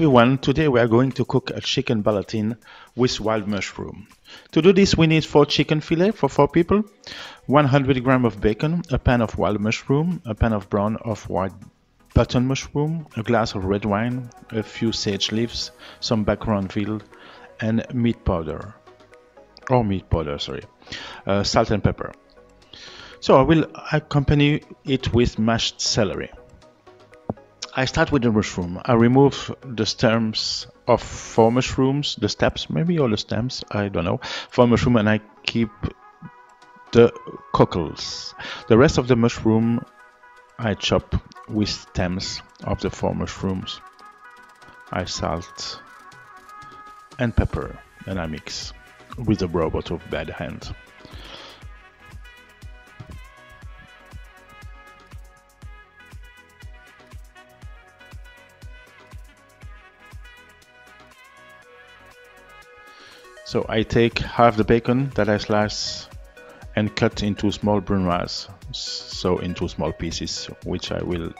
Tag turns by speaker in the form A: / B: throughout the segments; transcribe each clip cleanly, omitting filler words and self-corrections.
A: everyone, today we are going to cook a chicken ballotine with wild mushroom. To do this we need 4 chicken fillet for 4 people, 100 grams of bacon, a pan of wild mushroom, a pan of brown of white button mushroom, a glass of red wine, a few sage leaves, some background veal and meat powder, salt and pepper. So I will accompany it with mashed celery. I start with the mushroom. I remove the stems of 4 mushrooms, the stems maybe, or the stems, I don't know, 4 mushroom, and I keep the cockles. The rest of the mushroom I chop with stems of the 4 mushrooms. I salt and pepper and I mix with a robot of bad hand. So I take half the bacon that I slice and cut into small brunoise, so into small pieces, which I will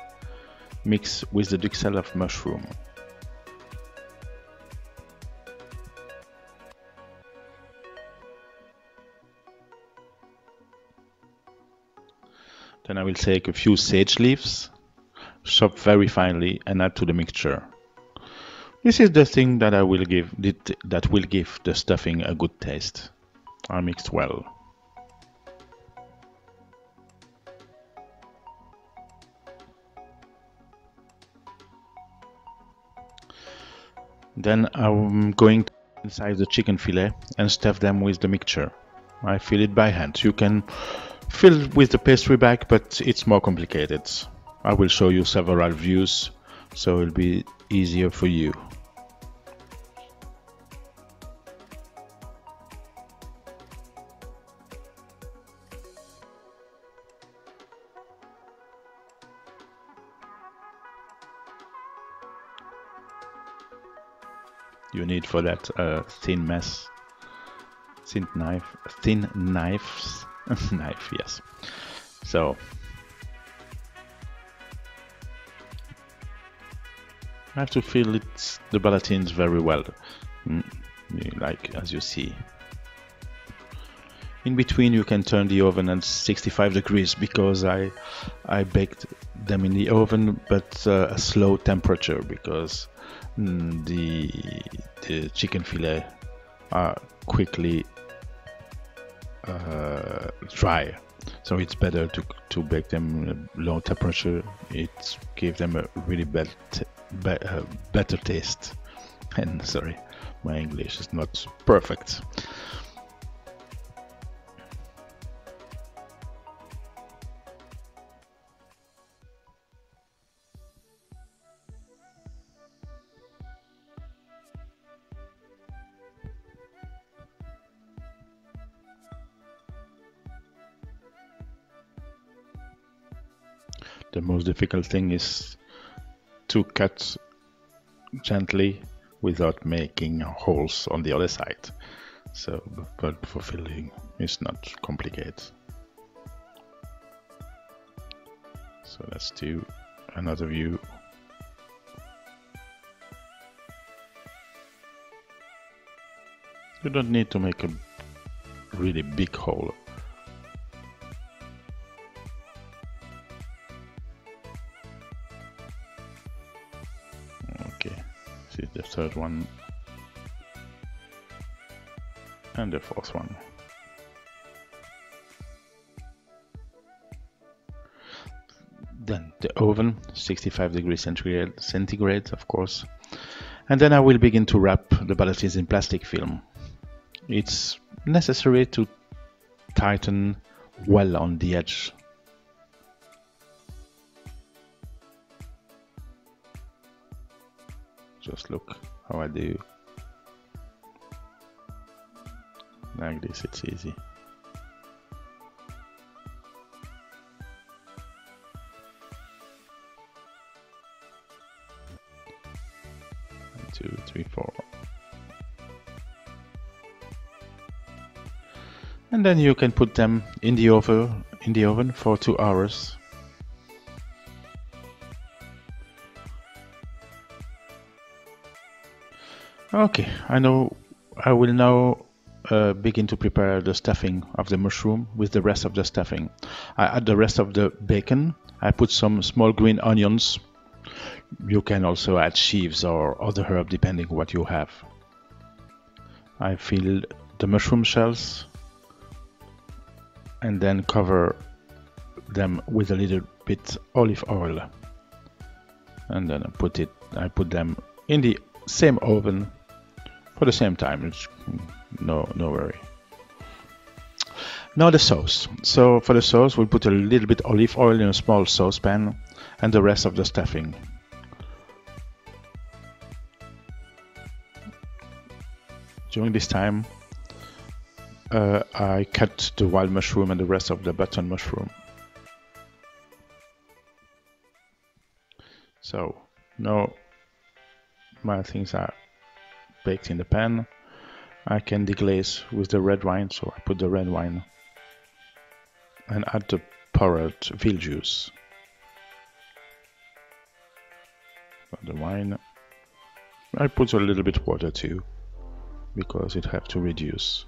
A: mix with the duxelle of mushroom. Then I will take a few sage leaves, chop very finely, and add to the mixture. This is the thing that will give the stuffing a good taste. I mixed well. Then I'm going to inside the chicken fillet and stuff them with the mixture. I fill it by hand. You can fill with the pastry bag, but it's more complicated. I will show you several views, so it'll be easier for you. You need for that thin knives, knife, yes. So I have to fill the ballotines very well, like as you see. In between you can turn the oven at 65 degrees because I baked them in the oven, but a slow temperature because the chicken fillet are quickly dry, so it's better to bake them at low temperature. It gives them a really better taste. And sorry, my English is not perfect. The most difficult thing is to cut gently without making holes on the other side. So, but for filling it's not complicated. So let's do another view. You don't need to make a really big hole. The third one and the fourth one. Then the oven, 65 degrees centigrade, of course. And then I will begin to wrap the ballotines in plastic film. It's necessary to tighten well on the edge. Just look how I do. Like this, it's easy. One, 2, 3, 4. And then you can put them in the oven for 2 hours. Okay, I will now begin to prepare the stuffing of the mushroom with the rest of the stuffing. I add the rest of the bacon. I put some small green onions. You can also add chives or other herb depending what you have. I fill the mushroom shells and then cover them with a little bit olive oil. And then I put them in the same oven for the same time. It's no worry. Now the sauce. So for the sauce, we'll put a little bit olive oil in a small saucepan and the rest of the stuffing. During this time, I cut the wild mushroom and the rest of the button mushroom. So now my things are baked in the pan. I can deglaze with the red wine, so I put the red wine and add the poured veal juice. The wine. I put a little bit water too, because it have to reduce.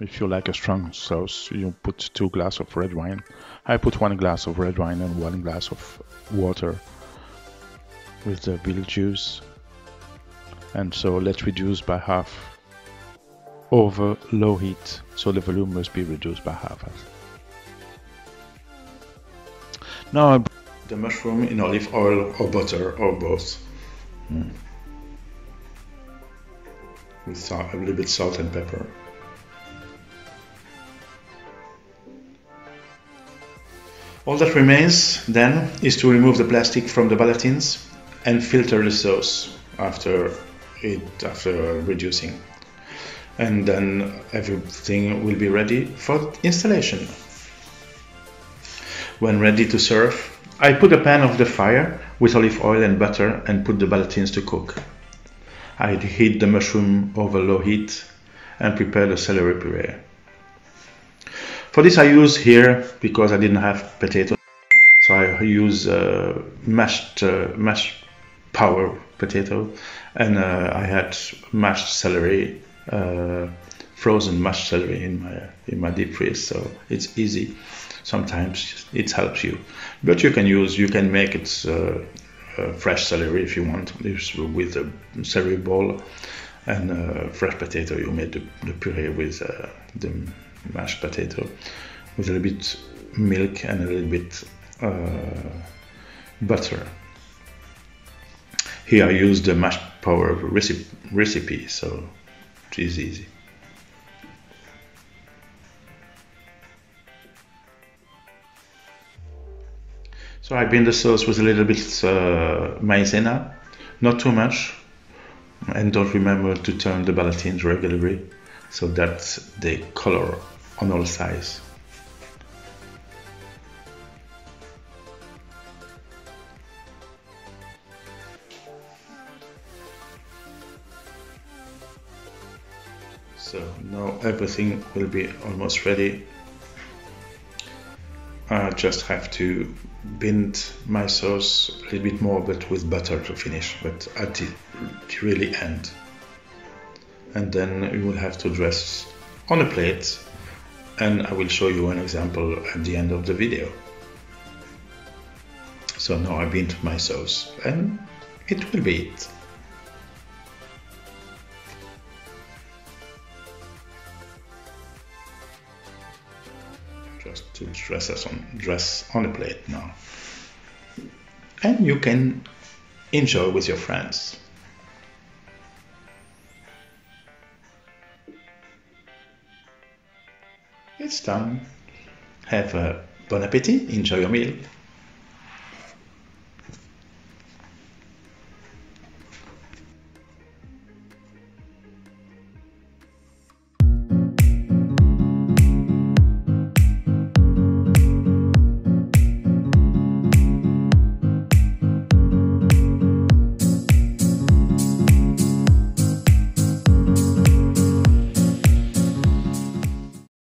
A: If you like a strong sauce, you put 2 glasses of red wine. I put 1 glass of red wine and 1 glass of water with the veal juice. And so let's reduce by half over low heat. So the volume must be reduced by half. Now I put the mushroom in olive oil or butter or both. With a little bit salt and pepper. All that remains then is to remove the plastic from the ballotines and filter the sauce after reducing. And then everything will be ready for installation. When ready to serve, I put a pan on the fire with olive oil and butter and put the ballotines to cook. I heat the mushroom over low heat and prepare the celery puree. For this I use here, because I didn't have potatoes, so I use mashed power potato, and I had mashed celery, frozen mashed celery in my deep freeze, so it's easy. Sometimes it helps you, but you can make it fresh celery if you want, with a celery ball and fresh potato. You made the puree with the mashed potato with a little bit milk and a little bit butter. Here I use the mashed power recipe, so it is easy. So I bind the sauce with a little bit maizena, not too much, and don't remember to turn the ballotines regularly so that they color on all sides. So now everything will be almost ready. I just have to bind my sauce a little bit more, but with butter to finish, but at the really end. And then you will have to dress on a plate, and I will show you an example at the end of the video. So now I bind my sauce, and it will be it. Just to dress on a plate now, and you can enjoy with your friends. It's done. Have a bon appetit, enjoy your meal.